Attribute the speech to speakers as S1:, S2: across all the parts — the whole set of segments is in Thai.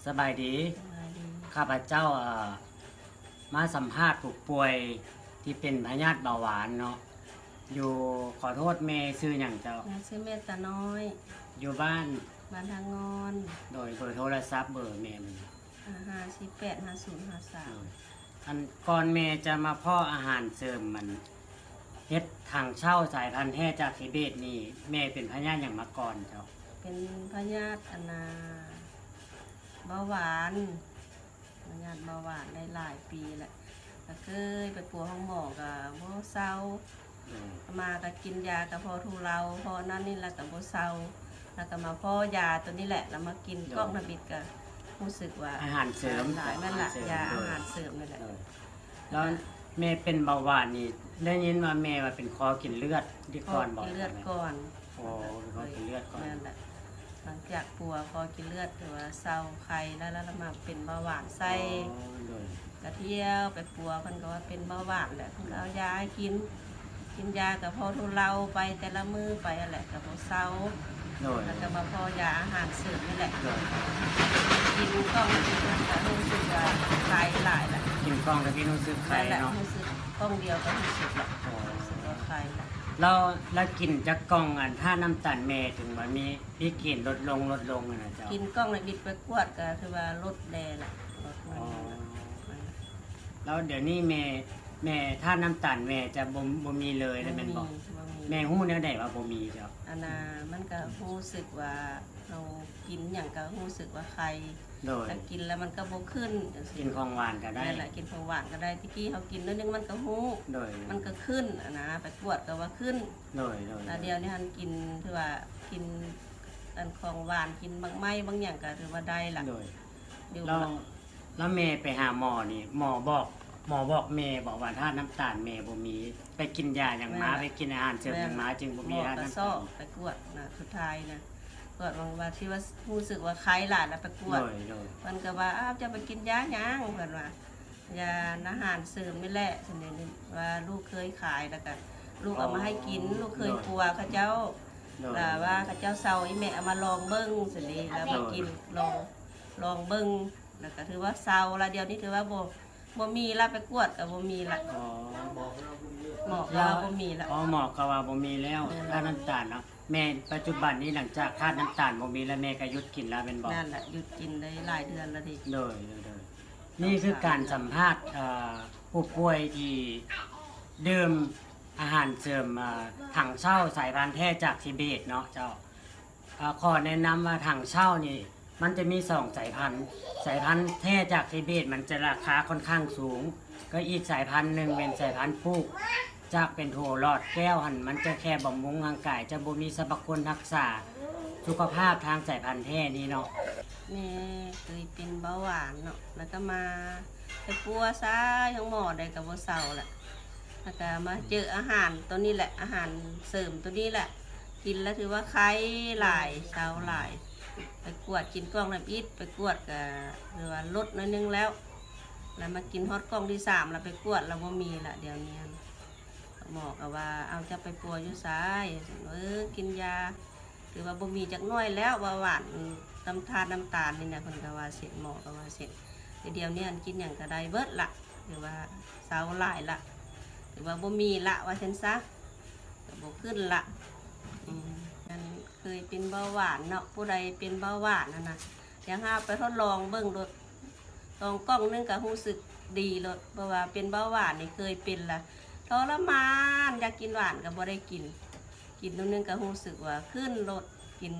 S1: สบายดี
S2: สบายดี
S1: ข้าพเจ้ามาสัมภาษณ์ผู้ป่วยที่เป็นพยาธิเบาหวานเนาะอยู่ขอโทษเมย์ซื้ออย่างเจ้า
S2: นางชื่อเมตตาน้อย
S1: อยู่บ้าน
S2: บ้านทางงอน
S1: โดยเบอร์โทรศัพท์เบอร์เมย์มัน
S2: 585053
S1: อันก่อนเมย์จะมาพ่ออาหารเสริมมันเฮ็ดทางเช่าสายพันธุ์แท้จากทิเบตนี่เมย์เป็นพยาธิอย่างมาก่อนเจ้า
S2: เป็นพยาธิเบาหวานพยาธิเบาหวานได้หลายปีแหละก็เคยไปปัวห้องหมอกับบ่เศร้า
S1: โดย
S2: มาก็กินยากับพอทุเราพอนั่นนี่แล้วกับบ่เศร้าแล้วก็มาพ่อยาตัวนี้แหละแล้วมากินกล้องระบิดก็รู้สึกว่า
S1: อาหารเสริม
S2: หลายนั่นแหละ
S1: เสริม
S2: ยา
S1: โด
S2: อาย หารเสริมนั่นแหละ
S1: โดยแล้วเมย์เป็นเบาหวานนี่ได้ยินว่าเมย์ว่าเป็นคอกินเลือดที่
S2: พ
S1: ก่
S2: อ
S1: อนบอก
S2: กินเลือดก่อน
S1: โอ้เป็นคอกินเลือดก่อน
S2: นั่นแหละหลังจากปัวพอกินเลือดหรือว่าเศร้าไข้แล้วมาเป็นเบาหวานไส้
S1: อ๋อโดย
S2: กระเที่ยวไปปัวเพิ่นก็ว่าเป็นเบาหวานแหละเพิ่นก็เอายาให้กิน กินยากับพอทุเลาไปแต่ละมือไปนั่นแหละกับบ่เศร้า
S1: โดย
S2: แล้วก็มาพอยาอาหารเสริมนี่แหละ
S1: โดย
S2: กินกล้องกินมันก็รู้สึกว่าคลายหลายแหละ
S1: กินกล้องแล้วพี่รู้สึกใคร
S2: นั่นแหละ
S1: เนาะ
S2: รู้สึกกล้องเดียวก็รู้สึกแหละ
S1: โอ้
S2: รู้สึกว่าคลายแหละ
S1: แล้วกินจากกล้องอันถ้าน้ำตาลเมย์ถึงว่ามีพี่กินลดลงอะนะเจ้า
S2: กินกล้องในบิดไปกวดก็คือว่าลดแดแหละลดมัน
S1: อ๋อ
S2: นั่นแหละ
S1: แล้วเดี๋ยวนี้เมย์ถ้าน้ำตาลเมย์จะบ่มีเลยแล้วแม่นบอก
S2: บ่มี
S1: แม่ฮู้แนวใดว่าบ่มีเจ้า
S2: อันน่ะมันก็รู้สึกว่าเรากินอย่างก็รู้สึกว่าใคร
S1: โดย
S2: ถ้ากินแล้วมันก็บ่ขึ้นจังซี่
S1: กินของหวานก็ได้
S2: นั่นแหละกินของหวานก็ได้ที่กี้เขากินนิดนึงมันก็ฮู้
S1: โดย
S2: มันก็ขึ้นอะนะไปกวดก็ว่าขึ้น
S1: โดย
S2: แล้วเดียวนี้หันกินถือว่ากินอันของหวานกินบางไม้บางอย่างก็ถือว่าได้ล่ะ
S1: โดย
S2: เดี๋ยว
S1: แล้วเมย์ไปหาหมอนี่หมอบอกเมย์บอกว่าถ้าน้ำตาลเมย์บ่มีไปกินยาอย่างม้าไปกินอาหารเสริมอย่างม้าจึงบ่
S2: หม
S1: มี
S2: อ
S1: ถ้า
S2: ก็
S1: น้ำ
S2: ซ้อ
S1: ตาล
S2: ไปกวดนะสุดท้ายนะกวดบางว่าที่ว่ารู้สึกว่าคล้ายหลานแล้วไปกวด
S1: โดย
S2: มันก็ว่าอ้าวจะไปกินยาหยังเพิ่นว่ายาอาหารเสริมนี่แหละสนิทว่าลูกเคยขายแล้วก็ลูกเอามาให้กิน ลูกเคยกลัวเขาเจ้า
S1: โดย
S2: ว่าเขาเจ้าเซาอีแม่เอามาลองเบิ้งสนิทแล้วมากินลองเบิ้งแล้วก็ถือว่าเซาละเดียวนี้ถือว่าบ่มีละไปกวดก็บ่มีละ
S1: อ๋อ
S2: หมอกเราบ่มีละ
S1: อ๋อหมอก็ว่าบ่มีแล้วถ้าน้ำตาลเนาะแม่ปัจจุบันนี้หลังจากค่าน้ำตาลบ่มีแล้วแม่ก็หยุดกินแล้วเป็นบ่
S2: นั่นแหละหยุดกินได้หลายเดือนแล้วดิ
S1: โดยนี่คือการสัมภาษณ์ผู้ป่วยที่ดื่มอาหารเสริมถังเช่าสายพันธุ์แท้จากทิเบตเนาะเจ้าขอแนะนำว่าถังเช่านี่มันจะมี2สายพันธุ์แท้จากทิเบตมันจะราคาค่อนข้างสูง ก็อีกสายพันธุ์หนึ่งเป็นสายพันธุ์ปลูกจากเป็นโถหลอดแก้วหันมันจะแค่บำรุงร่างกายจะบ่มีสรรพคุณรักษาสุขภาพทางสายพันธุ์แท้นี้เนาะ
S2: แม่เคยเป็นเบาหวานเนาะแล้วก็มาไปปัวซ้ายของหมอได้กับบ่เซาแหละแล้วก็มาเจออาหารตัวนี้แหละอาหารเสริมตัวนี้แหละ กินแล้วถือว่าไข้หลายเซาหลาย ไปกวดกินกล้องน้ำอิดไปกวดก็หรือว่าลดน้อยนึงแล้ว แล้วมากินฮอตกล้องที่3แล้วไปกวดแล้วบ่มีละเดี๋ยวนี้หมอก็ว่าเอาจะไปปัวอยู่ซ้ายกินยาถือว่าบ่มีจักหน้อยแล้วเบาหวานน้ำตาลนี่นะเพิ่นก็ว่าเสร็จหมอก็ว่าเสร็จเดี๋ยวนี้อันกินหยังก็ได้เบิดละหรือว่าเซาหลายละหรือว่าบ่มีละว่าซั่นซะก็บ่ขึ้นละนั่นเคยเป็นเบาหวานเนาะผู้ใดเป็นเบาหวานนั่นน่ะอยากหาไปทดลองเบิ่งโดดลองกล้องนึงก็รู้สึกดีโลดเพราะว่าเป็นเบาหวานนี่เคยเป็นละทรมานอยากกินหวานก็บ่ได้กินตัวนึงก็รู้สึกว่าขึ้นโลดกิน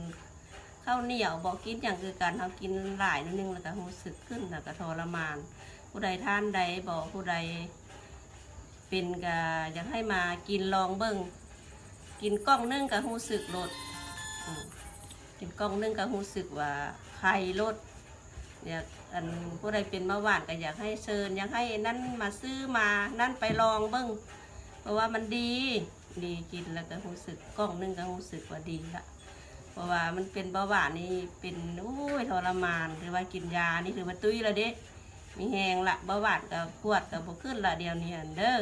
S2: ข้าวเหนียวบอกกินอย่างคือการเขากินหลายนิดนึงแล้วก็รู้สึกขึ้นแล้วก็ทรมาน ผู้ใดท่านใดบอกผู้ใดเป็นก็อยากให้มากินลองเบิ้งกินกล้องนึ่งก็รู้สึกลดกินกล้องนึ่งก็รู้สึกว่าไข้ลดอยากอันผู้ใดเป็นเบาหวานก็อยากให้เชิญอยากให้นั่นมาซื้อมานั่นไปลองเบิ้งเพราะว่ามันดีกินแล้วก็รู้สึกกล้องนึ่งก็รู้สึกว่าดีละเพราะว่ามันเป็นเบาหวานนี่เป็นโอ้ยทรมานถือว่ากินยานี่ถือว่าตุ้ยแล้วเด้มีแหงละเบาหวานกับปวดกับบ่ขึ้นละเดียวนี้เด้อ